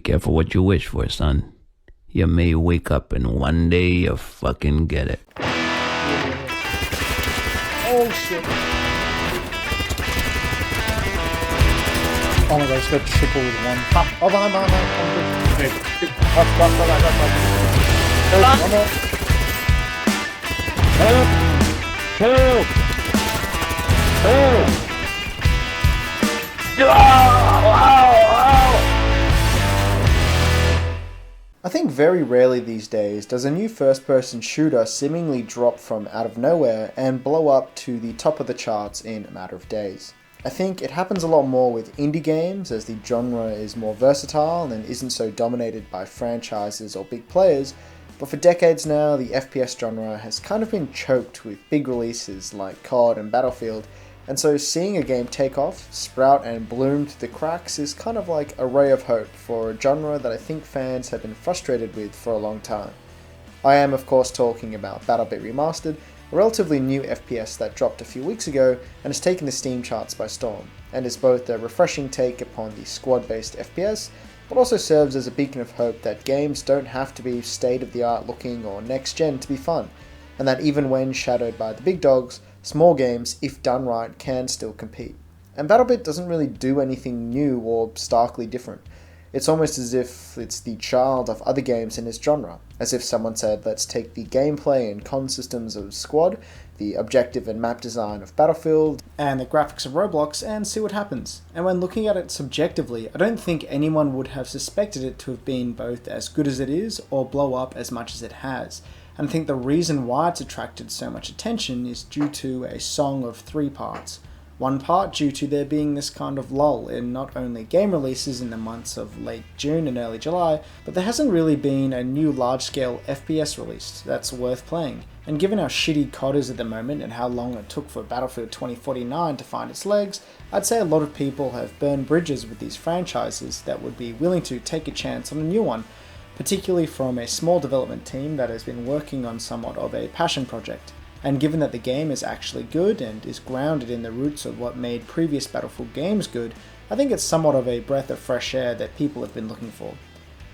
careful what you wish for, son. You may wake up and one day you fucking get it. Oh shit. Oh my god, it's got triple with one. Oh, behind. Wait. That's one more. Help! I think very rarely these days does a new first-person shooter seemingly drop from out of nowhere and blow up to the top of the charts in a matter of days. I think it happens a lot more with indie games as the genre is more versatile and isn't so dominated by franchises or big players, but for decades now the FPS genre has kind of been choked with big releases like COD and Battlefield, and so seeing a game take off, sprout and bloom through the cracks is kind of like a ray of hope for a genre that I think fans have been frustrated with for a long time. I am of course talking about Battlebit Remastered, a relatively new FPS that dropped a few weeks ago and has taken the Steam charts by storm, and is both a refreshing take upon the squad-based FPS, but also serves as a beacon of hope that games don't have to be state-of-the-art looking or next-gen to be fun, and that even when shadowed by the big dogs, small games, if done right, can still compete. And Battlebit doesn't really do anything new or starkly different. It's almost as if it's the child of other games in its genre, as if someone said, let's take the gameplay and con systems of Squad, the objective and map design of Battlefield, and the graphics of Roblox, and see what happens. And when looking at it subjectively, I don't think anyone would have suspected it to have been both as good as it is, or blow up as much as it has. And I think the reason why it's attracted so much attention is due to a song of three parts. One part due to there being this kind of lull in not only game releases in the months of late June and early July, but there hasn't really been a new large-scale FPS released that's worth playing. And given how shitty COD is at the moment and how long it took for Battlefield 2049 to find its legs, I'd say a lot of people have burned bridges with these franchises that would be willing to take a chance on a new one, particularly from a small development team that has been working on somewhat of a passion project. And given that the game is actually good and is grounded in the roots of what made previous Battlefield games good, I think it's somewhat of a breath of fresh air that people have been looking for.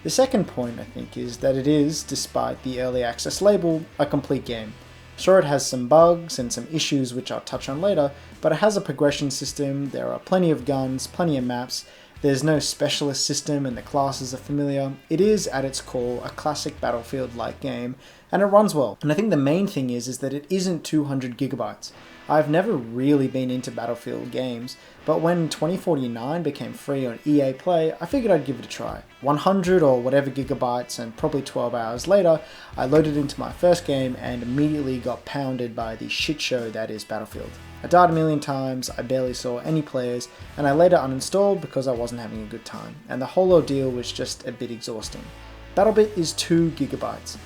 The second point, I think, is that it is, despite the early access label, a complete game. Sure, it has some bugs and some issues which I'll touch on later, but it has a progression system, there are plenty of guns, plenty of maps, there's no specialist system and the classes are familiar. It is, at its core, a classic Battlefield-like game, and it runs well. And I think the main thing is that it isn't 200 gigabytes. I've never really been into Battlefield games, but when 2049 became free on EA Play, I figured I'd give it a try. 100 or whatever gigabytes, and probably 12 hours later, I loaded into my first game and immediately got pounded by the shit show that is Battlefield. I died a million times, I barely saw any players, and I later uninstalled because I wasn't having a good time, and the whole ordeal was just a bit exhausting. Battlebit is 2 gigabytes.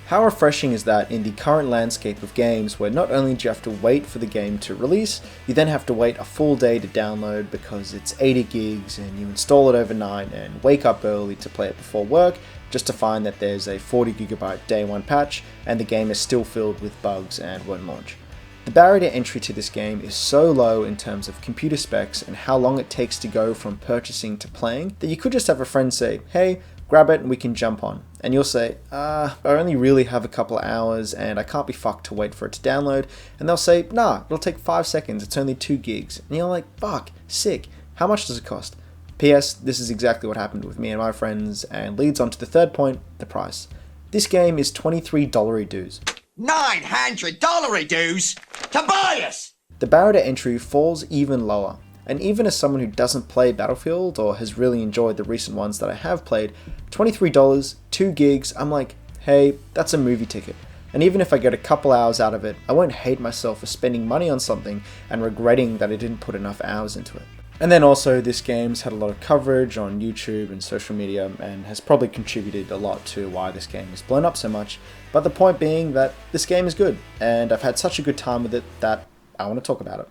How refreshing is that in the current landscape of games where not only do you have to wait for the game to release, you then have to wait a full day to download because it's 80 gigs and you install it overnight and wake up early to play it before work just to find that there's a 40 gigabyte day one patch and the game is still filled with bugs and won't launch. The barrier to entry to this game is so low in terms of computer specs and how long it takes to go from purchasing to playing that you could just have a friend say, hey, grab it and we can jump on. And you'll say, I only really have a couple of hours and I can't be fucked to wait for it to download. And they'll say, nah, it'll take 5 seconds, it's only 2 gigs. And you're like, fuck, sick. How much does it cost? P.S. This is exactly what happened with me and my friends and leads on to the third point, the price. This game is $23 dues. $900 dues? Tobias! The barrier to entry falls even lower. And even as someone who doesn't play Battlefield or has really enjoyed the recent ones that I have played, $23, 2 gigs, I'm like, hey, that's a movie ticket. And even if I get a couple hours out of it, I won't hate myself for spending money on something and regretting that I didn't put enough hours into it. And then also, this game's had a lot of coverage on YouTube and social media and has probably contributed a lot to why this game has blown up so much. But the point being that this game is good, and I've had such a good time with it that I want to talk about it.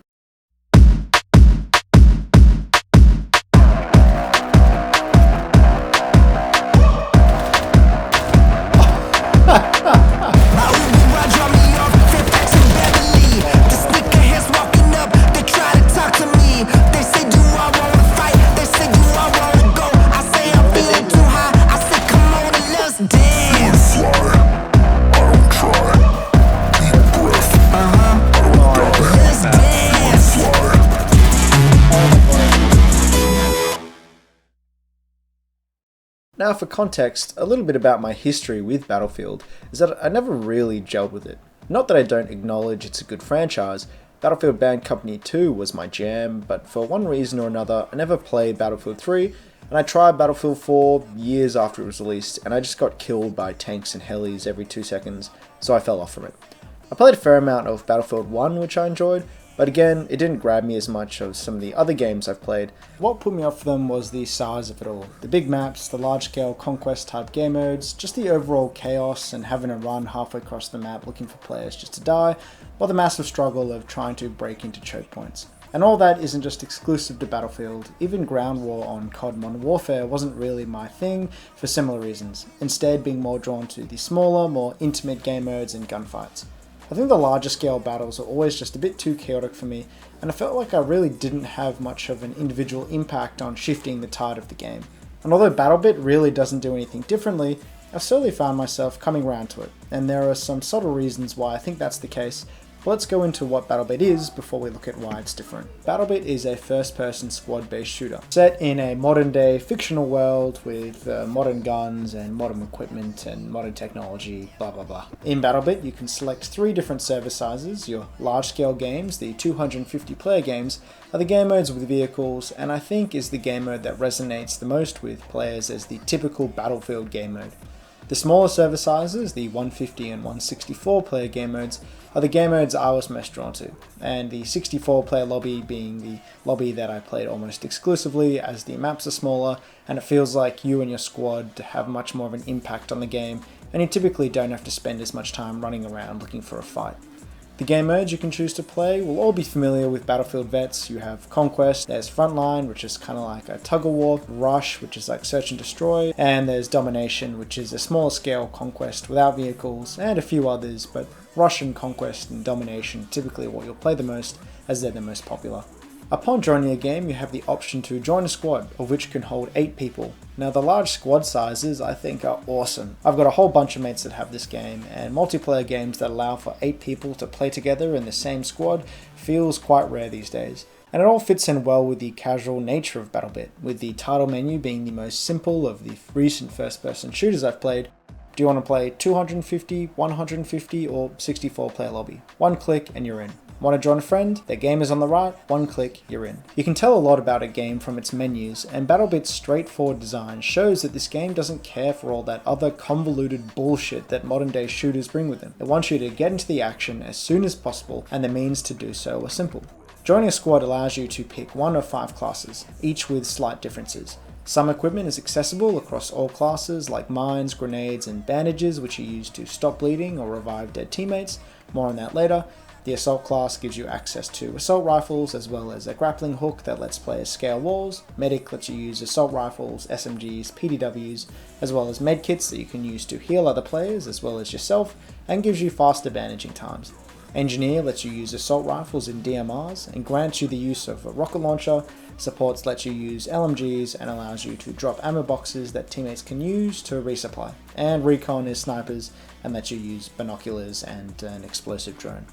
Now for context, a little bit about my history with Battlefield is that I never really gelled with it. Not that I don't acknowledge it's a good franchise, Battlefield Band Company 2 was my jam, but for one reason or another I never played Battlefield 3, and I tried Battlefield 4 years after it was released, and I just got killed by tanks and helis every 2 seconds, so I fell off from it. I played a fair amount of Battlefield 1, which I enjoyed, but again, it didn't grab me as much as some of the other games I've played. What put me off them was the size of it all. The big maps, the large-scale conquest type game modes, just the overall chaos and having to run halfway across the map looking for players just to die, or the massive struggle of trying to break into choke points. And all that isn't just exclusive to Battlefield, even Ground War on COD Modern Warfare wasn't really my thing for similar reasons, instead being more drawn to the smaller, more intimate game modes and gunfights. I think the larger scale battles are always just a bit too chaotic for me, and I felt like I really didn't have much of an individual impact on shifting the tide of the game. And although Battlebit really doesn't do anything differently, I've slowly found myself coming around to it, and there are some subtle reasons why I think that's the case. But let's go into what Battlebit is before we look at why it's different. Battlebit is a first-person squad-based shooter, set in a modern-day fictional world with modern guns and modern equipment and modern technology, blah blah blah. In Battlebit, you can select 3 different server sizes. Your large-scale games, the 250-player games, are the game modes with vehicles, and I think is the game mode that resonates the most with players as the typical Battlefield game mode. The smaller server sizes, the 150 and 164 player game modes, are the game modes I was most drawn to, and the 64 player lobby being the lobby that I played almost exclusively, as the maps are smaller and it feels like you and your squad have much more of an impact on the game, and you typically don't have to spend as much time running around looking for a fight. The game modes you can choose to play will all be familiar with Battlefield vets. You have Conquest, there's Frontline, which is kind of like a tug-of-war, Rush, which is like Search and Destroy, and there's Domination, which is a smaller scale conquest without vehicles, and a few others, but Rush and Conquest and Domination typically what you'll play the most, as they're the most popular. Upon joining a game, you have the option to join a squad, of which can hold 8 people. Now the large squad sizes I think are awesome. I've got a whole bunch of mates that have this game, and multiplayer games that allow for 8 people to play together in the same squad feels quite rare these days. And it all fits in well with the casual nature of Battlebit, with the title menu being the most simple of the recent first-person shooters I've played. Do you want to play 250, 150, or 64 player lobby? One click and you're in. Want to join a friend? Their game is on the right, one click, you're in. You can tell a lot about a game from its menus, and Battlebit's straightforward design shows that this game doesn't care for all that other convoluted bullshit that modern day shooters bring with them. It wants you to get into the action as soon as possible, and the means to do so are simple. Joining a squad allows you to pick 1 of 5 classes, each with slight differences. Some equipment is accessible across all classes, like mines, grenades, and bandages, which are used to stop bleeding or revive dead teammates. More on that later. The Assault class gives you access to assault rifles, as well as a grappling hook that lets players scale walls. Medic lets you use assault rifles, SMGs, PDWs, as well as medkits that you can use to heal other players, as well as yourself, and gives you faster bandaging times. Engineer lets you use assault rifles in DMRs, and grants you the use of a rocket launcher. Supports lets you use LMGs, and allows you to drop ammo boxes that teammates can use to resupply. And Recon is snipers, and lets you use binoculars and an explosive drone.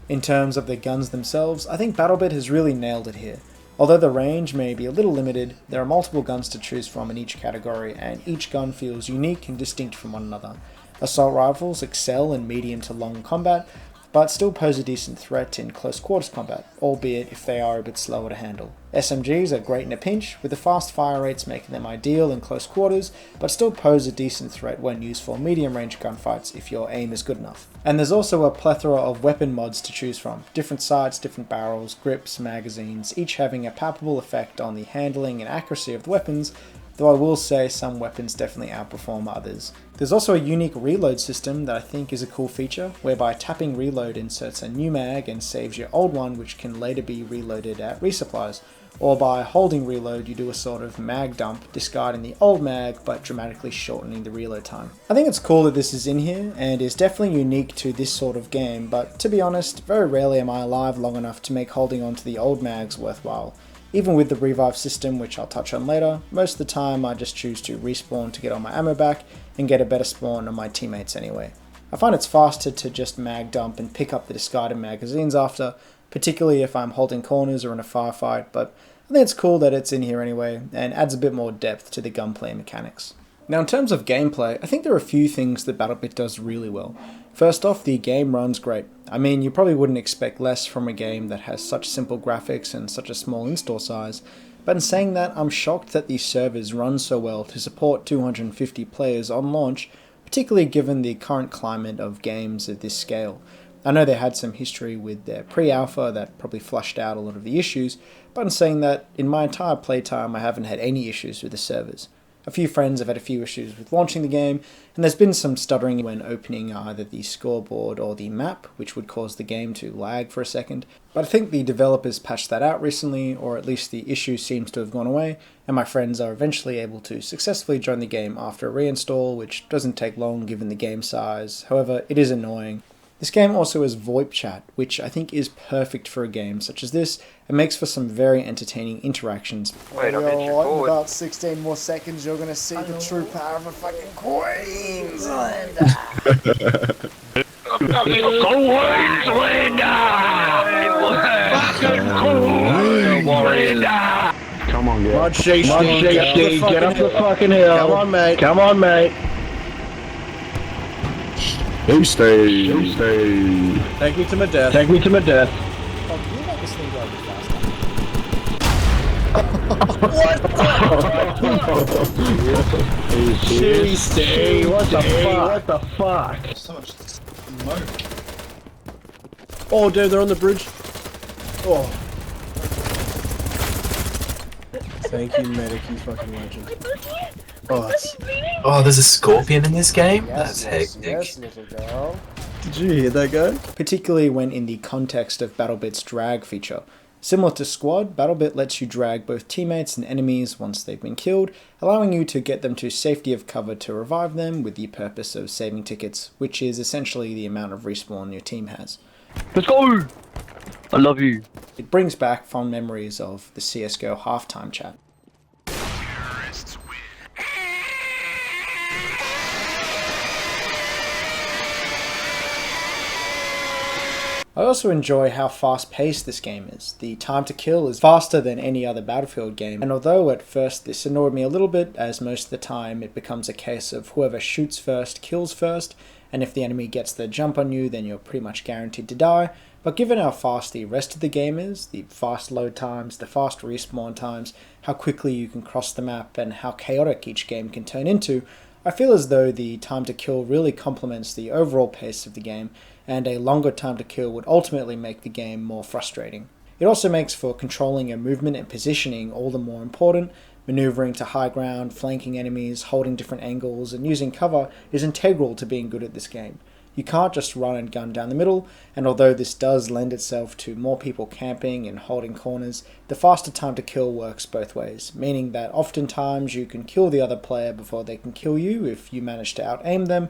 In terms of the guns themselves, I think Battlebit has really nailed it here. Although the range may be a little limited, there are multiple guns to choose from in each category, and each gun feels unique and distinct from one another. Assault rifles excel in medium to long combat, but still pose a decent threat in close quarters combat, albeit if they are a bit slower to handle. SMGs are great in a pinch, with the fast fire rates making them ideal in close quarters, but still pose a decent threat when used for medium range gunfights if your aim is good enough. And there's also a plethora of weapon mods to choose from, different sights, different barrels, grips, magazines, each having a palpable effect on the handling and accuracy of the weapons, though I will say some weapons definitely outperform others. There's also a unique reload system that I think is a cool feature, whereby tapping reload inserts a new mag and saves your old one, which can later be reloaded at resupplies. Or by holding reload you do a sort of mag dump, discarding the old mag but dramatically shortening the reload time. I think it's cool that this is in here, and is definitely unique to this sort of game, but to be honest, very rarely am I alive long enough to make holding onto the old mags worthwhile. Even with the revive system, which I'll touch on later, most of the time I just choose to respawn to get all my ammo back and get a better spawn on my teammates anyway. I find it's faster to just mag dump and pick up the discarded magazines after, particularly if I'm holding corners or in a firefight, but I think it's cool that it's in here anyway, and adds a bit more depth to the gunplay mechanics. Now in terms of gameplay, I think there are a few things that Battlebit does really well. First off, the game runs great. I mean, you probably wouldn't expect less from a game that has such simple graphics and such a small install size, but in saying that, I'm shocked that these servers run so well to support 250 players on launch, particularly given the current climate of games at this scale. I know they had some history with their pre-alpha that probably flushed out a lot of the issues, but in saying that, in my entire playtime I haven't had any issues with the servers. A few friends have had a few issues with launching the game, and there's been some stuttering when opening either the scoreboard or the map, which would cause the game to lag for a second. But I think the developers patched that out recently, or at least the issue seems to have gone away, and my friends are eventually able to successfully join the game after a reinstall, which doesn't take long given the game size. However, it is annoying. This game also has VoIP chat, which I think is perfect for a game such as this, and makes for some very entertaining interactions. Wait, I'm injured In forward. about 16 more seconds, you're gonna see the true power of a fucking Queensland. Come on, girl. Mud Shake, get up the fucking hill. Come on, mate. Come on, mate. You stay. Take me to my death. Take me to my death. Stay. What the fuck? What the fuck? So much smoke. Oh, dude, they're on the bridge. Oh. Thank you, medic, you fucking legend. Oh, there's a scorpion in this game? That's hectic. Yes, little girl. Did you hear that guy? Particularly when in the context of Battlebit's drag feature. Similar to Squad, Battlebit lets you drag both teammates and enemies once they've been killed, allowing you to get them to safety of cover to revive them with the purpose of saving tickets, which is essentially the amount of respawn your team has. Let's go! I love you. It brings back fond memories of the CSGO halftime chat. I also enjoy how fast-paced this game is. The time to kill is faster than any other Battlefield game, and although at first this annoyed me a little bit, as most of the time it becomes a case of whoever shoots first kills first, and if the enemy gets the jump on you then you're pretty much guaranteed to die, but given how fast the rest of the game is, the fast load times, the fast respawn times, how quickly you can cross the map, and how chaotic each game can turn into, I feel as though the time to kill really complements the overall pace of the game, and a longer time to kill would ultimately make the game more frustrating. It also makes for controlling your movement and positioning all the more important. Maneuvering to high ground, flanking enemies, holding different angles, and using cover is integral to being good at this game. You can't just run and gun down the middle, and although this does lend itself to more people camping and holding corners, the faster time to kill works both ways, meaning that oftentimes you can kill the other player before they can kill you if you manage to out-aim them,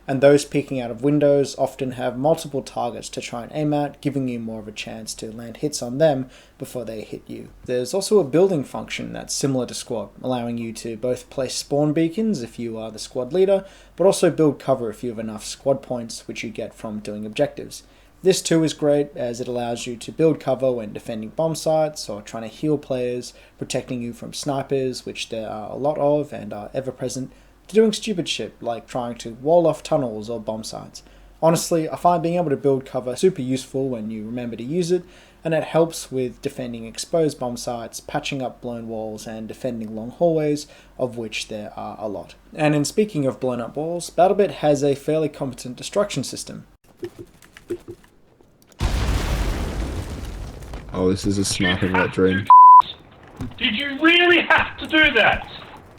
and those peeking out of windows often have multiple targets to try and aim at, giving you more of a chance to land hits on them before they hit you. There's also a building function that's similar to Squad, allowing you to both place spawn beacons if you are the squad leader, but also build cover if you have enough squad points, which you get from doing objectives. This too is great as it allows you to build cover when defending bomb sites or trying to heal players, protecting you from snipers, which there are a lot of and are ever present, to doing stupid shit like trying to wall off tunnels or bomb sites. Honestly, I find being able to build cover super useful when you remember to use it, and it helps with defending exposed bomb sites, patching up blown walls, and defending long hallways, of which there are a lot. And in speaking of blown up walls, Battlebit has a fairly competent destruction system. Oh, this is a sniping wet dream. Did you really have to do that?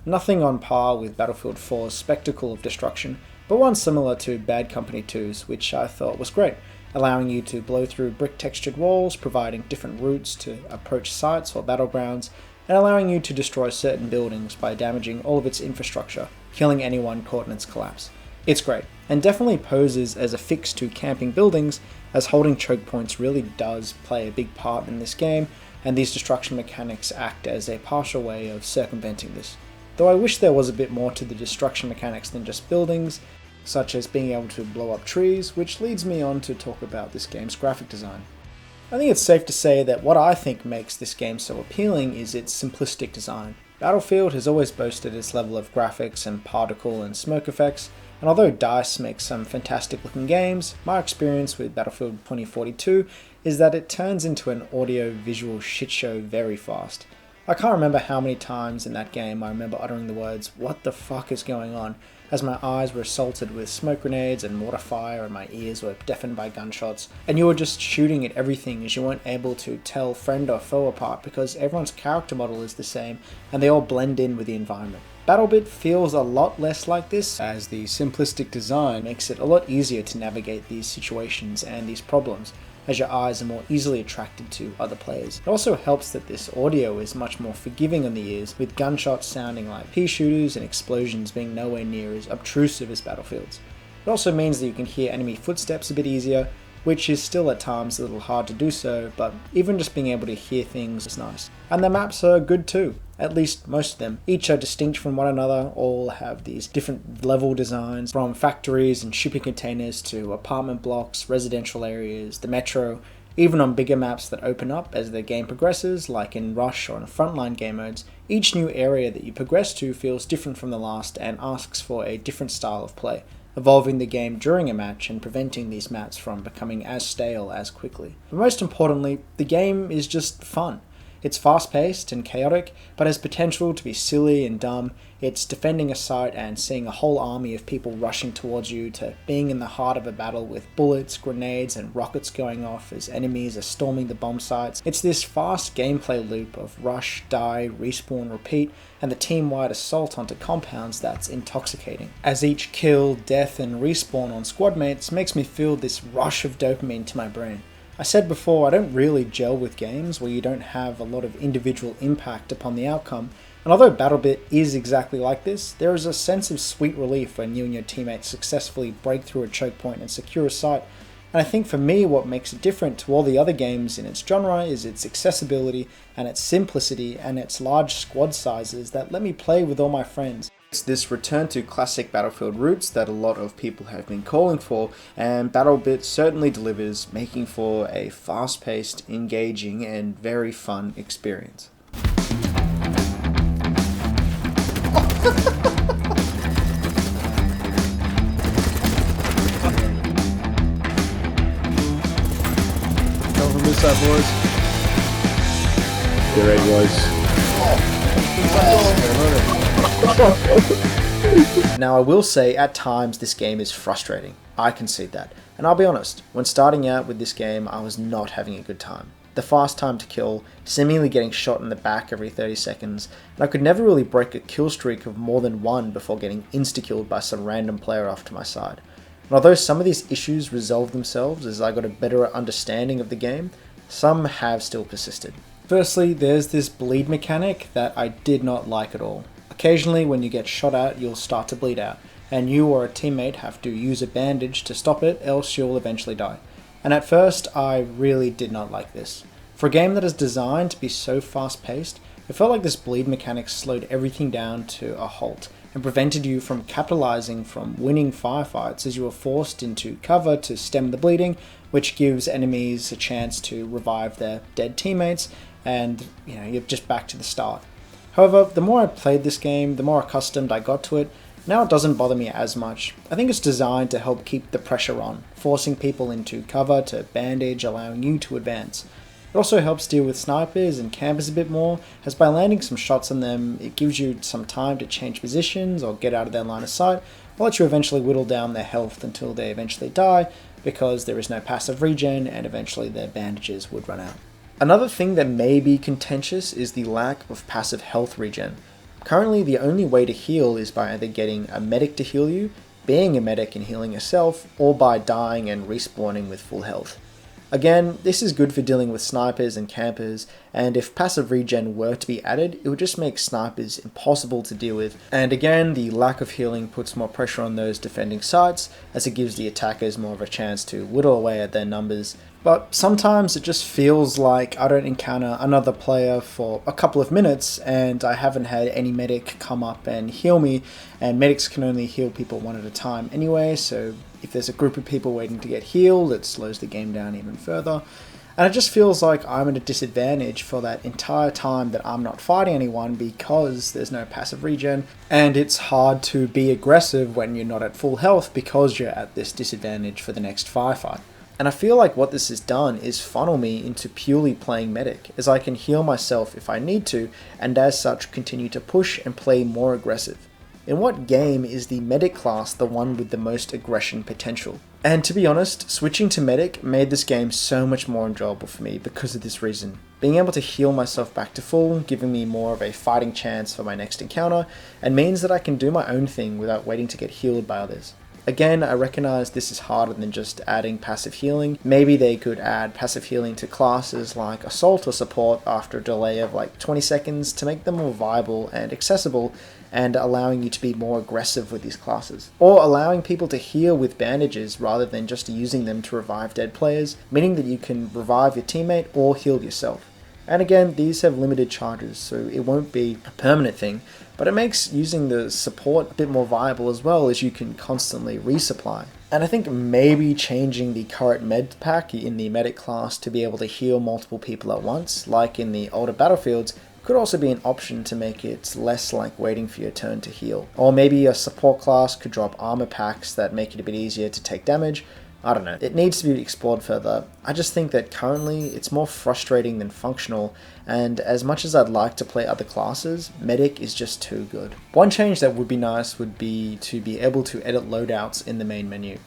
Nothing on par with Battlefield 4's spectacle of destruction, but one similar to Bad Company 2's, which I thought was great, allowing you to blow through brick-textured walls, providing different routes to approach sites or battlegrounds, and allowing you to destroy certain buildings by damaging all of its infrastructure, killing anyone caught in its collapse. It's great, and definitely poses as a fix to camping buildings, as holding choke points really does play a big part in this game, and these destruction mechanics act as a partial way of circumventing this. Though I wish there was a bit more to the destruction mechanics than just buildings, such as being able to blow up trees, which leads me on to talk about this game's graphic design. I think it's safe to say that what I think makes this game so appealing is its simplistic design. Battlefield has always boasted its level of graphics and particle and smoke effects, and although DICE makes some fantastic looking games, my experience with Battlefield 2042 is that it turns into an audio-visual shitshow very fast. I can't remember how many times in that game I remember uttering the words, "What the fuck is going on?" as my eyes were assaulted with smoke grenades and mortar fire and my ears were deafened by gunshots, and you were just shooting at everything as you weren't able to tell friend or foe apart because everyone's character model is the same and they all blend in with the environment. Battlebit feels a lot less like this, as the simplistic design makes it a lot easier to navigate these situations and these problems, as your eyes are more easily attracted to other players. It also helps that this audio is much more forgiving on the ears, with gunshots sounding like pea shooters and explosions being nowhere near as obtrusive as Battlefield's. It also means that you can hear enemy footsteps a bit easier, which is still at times a little hard to do so, but even just being able to hear things is nice. And the maps are good too, at least most of them. Each are distinct from one another, all have these different level designs, from factories and shipping containers to apartment blocks, residential areas, the metro, even on bigger maps that open up as the game progresses, like in Rush or in frontline game modes. Each new area that you progress to feels different from the last and asks for a different style of play, evolving the game during a match and preventing these maps from becoming as stale as quickly. But most importantly, the game is just fun. It's fast-paced and chaotic, but has potential to be silly and dumb. It's defending a site and seeing a whole army of people rushing towards you, to being in the heart of a battle with bullets, grenades, and rockets going off as enemies are storming the bomb sites. It's this fast gameplay loop of rush, die, respawn, repeat, and the team-wide assault onto compounds that's intoxicating. As each kill, death, and respawn on squad mates makes me feel this rush of dopamine to my brain. I said before, I don't really gel with games where you don't have a lot of individual impact upon the outcome, and although Battlebit is exactly like this, there is a sense of sweet relief when you and your teammates successfully break through a choke point and secure a site. And I think for me what makes it different to all the other games in its genre is its accessibility and its simplicity and its large squad sizes that let me play with all my friends. It's this return to classic Battlefield roots that a lot of people have been calling for, and Battlebit certainly delivers, making for a fast-paced, engaging, and very fun experience. Don't miss that, boys. Get ready, boys. Now I will say at times this game is frustrating, I concede that, and I'll be honest, when starting out with this game I was not having a good time. The fast time to kill, seemingly getting shot in the back every 30 seconds, and I could never really break a kill streak of more than one before getting insta-killed by some random player off to my side. And although some of these issues resolved themselves as I got a better understanding of the game, some have still persisted. Firstly, there's this bleed mechanic that I did not like at all. Occasionally when you get shot at, you'll start to bleed out, and you or a teammate have to use a bandage to stop it, else you'll eventually die. And at first, I really did not like this. For a game that is designed to be so fast-paced, it felt like this bleed mechanic slowed everything down to a halt, and prevented you from capitalizing from winning firefights as you were forced into cover to stem the bleeding, which gives enemies a chance to revive their dead teammates, and you're just back to the start. However, the more I played this game, the more accustomed I got to it. Now it doesn't bother me as much. I think it's designed to help keep the pressure on, forcing people into cover to bandage, allowing you to advance. It also helps deal with snipers and campers a bit more, as by landing some shots on them, it gives you some time to change positions or get out of their line of sight, or let you eventually whittle down their health until they eventually die, because there is no passive regen and eventually their bandages would run out. Another thing that may be contentious is the lack of passive health regen. Currently, the only way to heal is by either getting a medic to heal you, being a medic and healing yourself, or by dying and respawning with full health. Again, this is good for dealing with snipers and campers, and if passive regen were to be added, it would just make snipers impossible to deal with. And again, the lack of healing puts more pressure on those defending sites, as it gives the attackers more of a chance to whittle away at their numbers. But sometimes it just feels like I don't encounter another player for a couple of minutes and I haven't had any medic come up and heal me, and medics can only heal people one at a time anyway, so if there's a group of people waiting to get healed, it slows the game down even further. And it just feels like I'm at a disadvantage for that entire time that I'm not fighting anyone because there's no passive regen, and it's hard to be aggressive when you're not at full health because you're at this disadvantage for the next firefight. And I feel like what this has done is funnel me into purely playing medic, as I can heal myself if I need to, and as such continue to push and play more aggressive. In what game is the medic class the one with the most aggression potential? And to be honest, switching to medic made this game so much more enjoyable for me because of this reason. Being able to heal myself back to full, giving me more of a fighting chance for my next encounter, and means that I can do my own thing without waiting to get healed by others. Again, I recognize this is harder than just adding passive healing. Maybe they could add passive healing to classes like Assault or Support after a delay of like 20 seconds to make them more viable and accessible, and allowing you to be more aggressive with these classes. Or allowing people to heal with bandages rather than just using them to revive dead players, meaning that you can revive your teammate or heal yourself. And again, these have limited charges, so it won't be a permanent thing, but it makes using the support a bit more viable as well, as you can constantly resupply. And I think maybe changing the current med pack in the medic class to be able to heal multiple people at once, like in the older Battlefields, could also be an option to make it less like waiting for your turn to heal. Or maybe a support class could drop armor packs that make it a bit easier to take damage. I don't know, it needs to be explored further. I just think that currently it's more frustrating than functional, and as much as I'd like to play other classes, Medic is just too good. One change that would be nice would be to be able to edit loadouts in the main menu.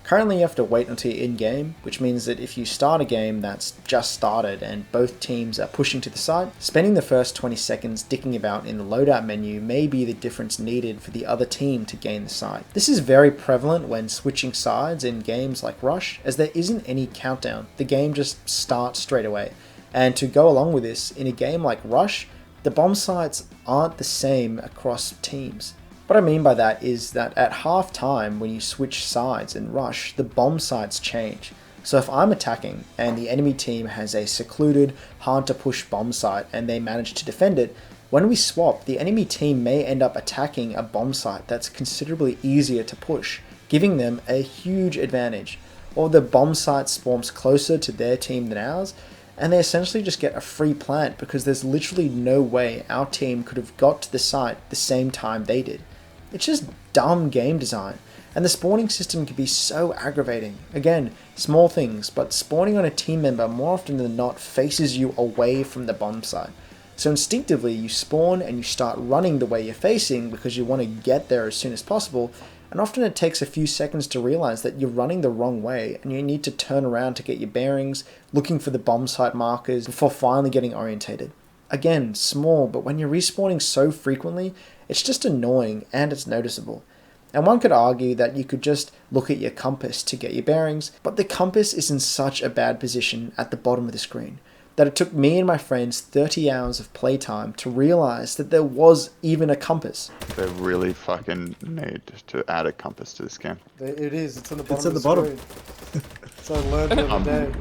Currently you have to wait until you're in-game, which means that if you start a game that's just started and both teams are pushing to the side, spending the first 20 seconds dicking about in the loadout menu may be the difference needed for the other team to gain the side. This is very prevalent when switching sides in games like Rush, as there isn't any countdown, the game just starts straight away. And to go along with this, in a game like Rush, the bomb sites aren't the same across teams. What I mean by that is that at half time, when you switch sides in Rush, the bomb sites change. So if I'm attacking and the enemy team has a secluded, hard to push bomb site and they manage to defend it, when we swap, the enemy team may end up attacking a bomb site that's considerably easier to push, giving them a huge advantage. Or the bomb site spawns closer to their team than ours, and they essentially just get a free plant because there's literally no way our team could have got to the site the same time they did. It's just dumb game design, and the spawning system can be so aggravating. Again, small things, but spawning on a team member more often than not faces you away from the bomb site. So instinctively you spawn and you start running the way you're facing because you want to get there as soon as possible, and often it takes a few seconds to realize that you're running the wrong way and you need to turn around to get your bearings, looking for the bomb site markers before finally getting orientated. Again, small, but when you're respawning so frequently, it's just annoying and it's noticeable. And one could argue that you could just look at your compass to get your bearings, but the compass is in such a bad position at the bottom of the screen that it took me and my friends 30 hours of playtime to realize that there was even a compass. They really fucking need to add a compass to this game. It is, it's on the bottom It's at the bottom. So I learned the other day.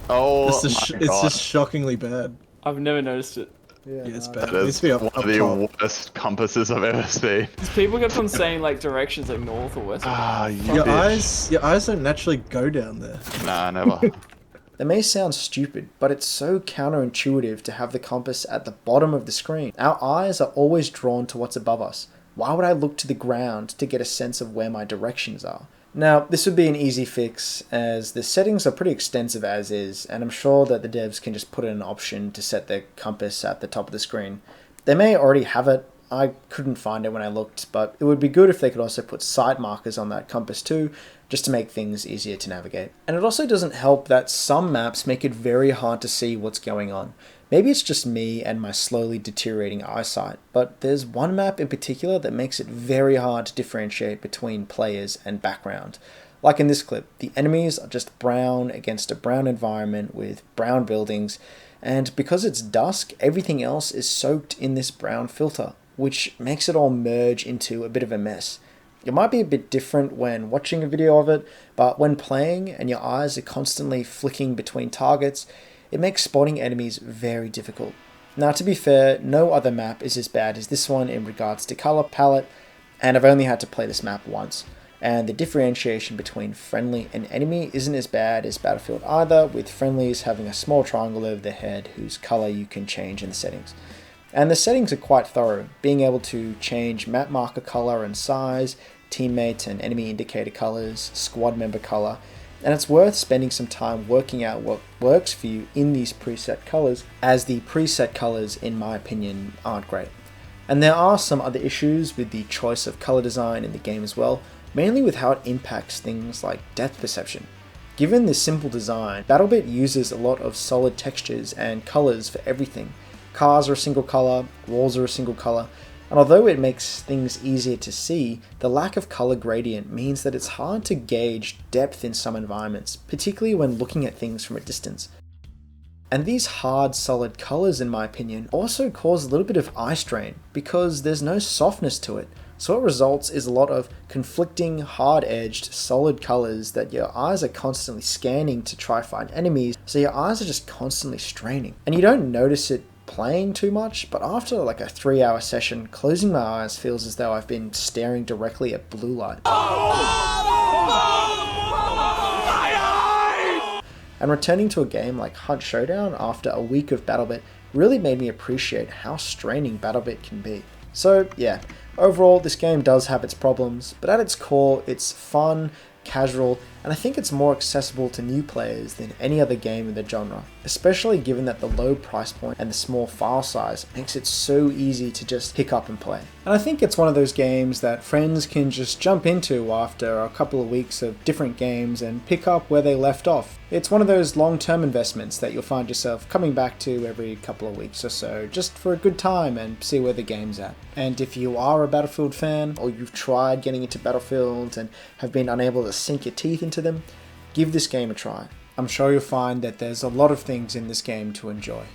Oh, It's just shockingly bad. I've never noticed it. Yeah, It's bad. That It needs is to be up one of the top. worst compasses I've ever seen. People kept on saying like directions like north or west. Ah, you Your bitch. eyes don't naturally go down there. Nah, never. That may sound stupid, but it's so counterintuitive to have the compass at the bottom of the screen. Our eyes are always drawn to what's above us. Why would I look to the ground to get a sense of where my directions are? Now, this would be an easy fix, as the settings are pretty extensive as is, and I'm sure that the devs can just put in an option to set their compass at the top of the screen. They may already have it. I couldn't find it when I looked, but it would be good if they could also put side markers on that compass too, just to make things easier to navigate. And it also doesn't help that some maps make it very hard to see what's going on. Maybe it's just me and my slowly deteriorating eyesight, but there's one map in particular that makes it very hard to differentiate between players and background. Like in this clip, the enemies are just brown against a brown environment with brown buildings, and because it's dusk, everything else is soaked in this brown filter, which makes it all merge into a bit of a mess. It might be a bit different when watching a video of it, but when playing and your eyes are constantly flicking between targets, it makes spotting enemies very difficult. Now, to be fair, no other map is as bad as this one in regards to color palette, and I've only had to play this map once. and the differentiation between friendly and enemy isn't as bad as Battlefield either, with friendlies having a small triangle over their head whose colour you can change in the settings. And the settings are quite thorough, being able to change map marker colour and size, teammate and enemy indicator colours, squad member colour, and it's worth spending some time working out what works for you in these preset colours, as the preset colours, in my opinion, aren't great. And there are some other issues with the choice of colour design in the game as well, mainly with how it impacts things like depth perception. Given this simple design, Battlebit uses a lot of solid textures and colours for everything. Cars are a single colour, walls are a single colour, and although it makes things easier to see, the lack of colour gradient means that it's hard to gauge depth in some environments, particularly when looking at things from a distance. And these hard, solid colours, in my opinion, also cause a little bit of eye strain, because there's no softness to it. So what results is a lot of conflicting, hard-edged, solid colours that your eyes are constantly scanning to try find enemies, so your eyes are just constantly straining. And you don't notice it playing too much, but after like a 3-hour session, closing my eyes feels as though I've been staring directly at blue light. And returning to a game like Hunt Showdown after a week of Battlebit really made me appreciate how straining Battlebit can be. So yeah, overall this game does have its problems, but at its core it's fun, casual, and I think it's more accessible to new players than any other game in the genre, especially given that the low price point and the small file size makes it so easy to just pick up and play. And I think it's one of those games that friends can just jump into after a couple of weeks of different games and pick up where they left off. It's one of those long-term investments that you'll find yourself coming back to every couple of weeks or so, just for a good time and see where the game's at. And if you are a Battlefield fan, or you've tried getting into Battlefield and have been unable to sink your teeth into them, give this game a try. I'm sure you'll find that there's a lot of things in this game to enjoy.